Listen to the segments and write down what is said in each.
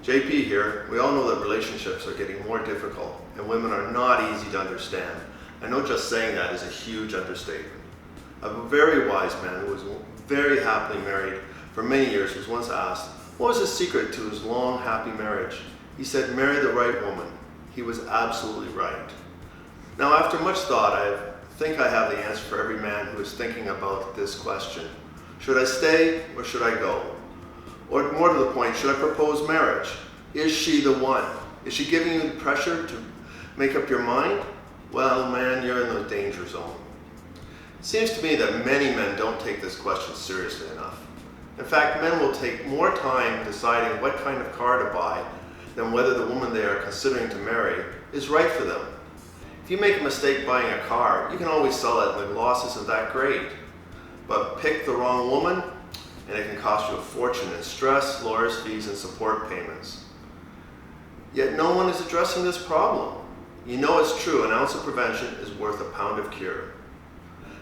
JP here. We all know that relationships are getting more difficult and women are not easy to understand. I know just saying that is a huge understatement. A very wise man who was very happily married for many years was once asked, what was his secret to his long, happy marriage? He said, marry the right woman. He was absolutely right. Now, after much thought, I think I have the answer for every man who is thinking about this question. Should I stay or should I go? Or more to the point, should I propose marriage? Is she the one? Is she giving you the pressure to make up your mind? Well, man, you're in the danger zone. It seems to me that many men don't take this question seriously enough. In fact, men will take more time deciding what kind of car to buy than whether the woman they are considering to marry is right for them. If you make a mistake buying a car, you can always sell it and the loss isn't that great. But pick the wrong woman, and it can cost you a fortune in stress, lawyers' fees, and support payments. Yet no one is addressing this problem. You know it's true, an ounce of prevention is worth a pound of cure.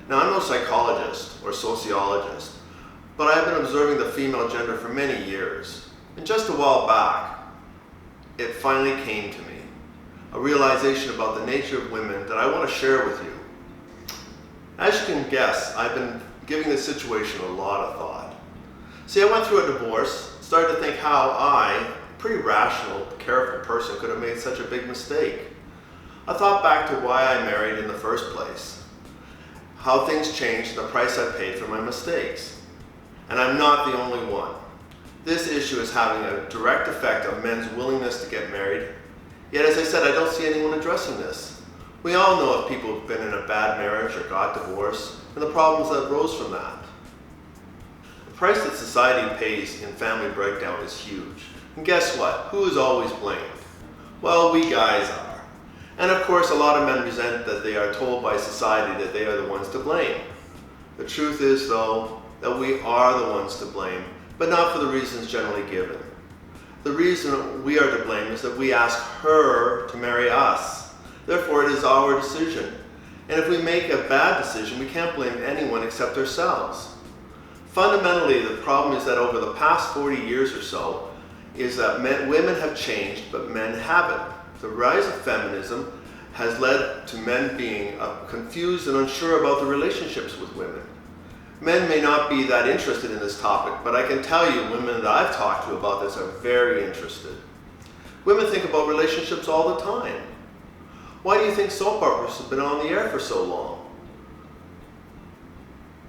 Now, I'm no psychologist or sociologist, but I have been observing the female gender for many years. And just a while back, it finally came to me, a realization about the nature of women that I want to share with you. As you can guess, I've been giving this situation a lot of thought. See, I went through a divorce, started to think how I, a pretty rational, careful person, could have made such a big mistake. I thought back to why I married in the first place, how things changed, the price I paid for my mistakes. And I'm not the only one. This issue is having a direct effect on men's willingness to get married. Yet, as I said, I don't see anyone addressing this. We all know of people who've been in a bad marriage or got divorced, and the problems that arose from that. The price that society pays in family breakdown is huge. And guess what? Who is always blamed? Well, we guys are. And of course, a lot of men resent that they are told by society that they are the ones to blame. The truth is, though, that we are the ones to blame, but not for the reasons generally given. The reason we are to blame is that we ask her to marry us. Therefore, it is our decision. And if we make a bad decision, we can't blame anyone except ourselves. Fundamentally, the problem is that over the past 40 years or so, is that women have changed, but men haven't. The rise of feminism has led to men being confused and unsure about the relationships with women. Men may not be that interested in this topic, but I can tell you women that I've talked to about this are very interested. Women think about relationships all the time. Why do you think soap operas have been on the air for so long?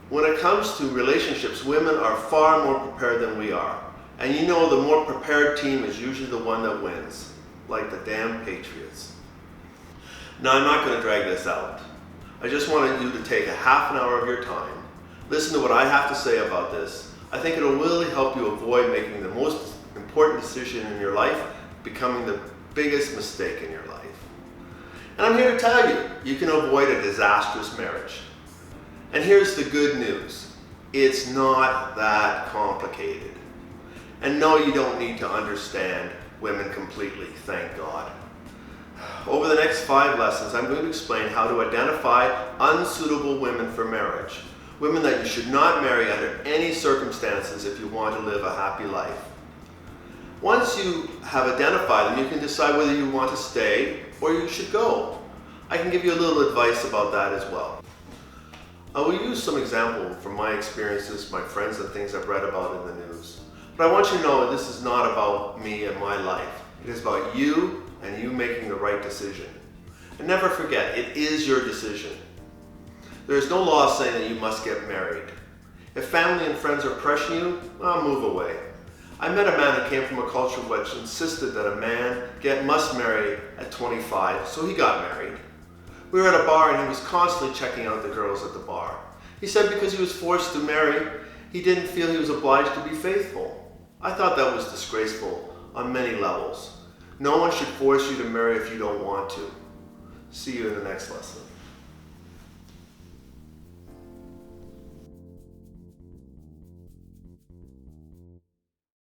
When it comes to relationships, women are far more prepared than we are. And you know the more prepared team is usually the one that wins, like the damn Patriots. Now, I'm not going to drag this out. I just wanted you to take a half an hour of your time, listen to what I have to say about this. I think it'll really help you avoid making the most important decision in your life, becoming the biggest mistake in your life. And I'm here to tell you, you can avoid a disastrous marriage. And here's the good news. It's not that complicated. And no, you don't need to understand women completely, thank God. Over the next 5 lessons, I'm going to explain how to identify unsuitable women for marriage. Women that you should not marry under any circumstances if you want to live a happy life. Once you have identified them, you can decide whether you want to stay or you should go. I can give you a little advice about that as well. I will use some example from my experiences, my friends, and things I've read about in the news. But I want you to know that this is not about me and my life. It is about you and you making the right decision. And never forget, it is your decision. There is no law saying that you must get married. If family and friends are pressuring you, well, move away. I met a man who came from a culture which insisted that a man must marry at 25, so he got married. We were at a bar and he was constantly checking out the girls at the bar. He said because he was forced to marry, he didn't feel he was obliged to be faithful. I thought that was disgraceful on many levels. No one should force you to marry if you don't want to. See you in the next lesson.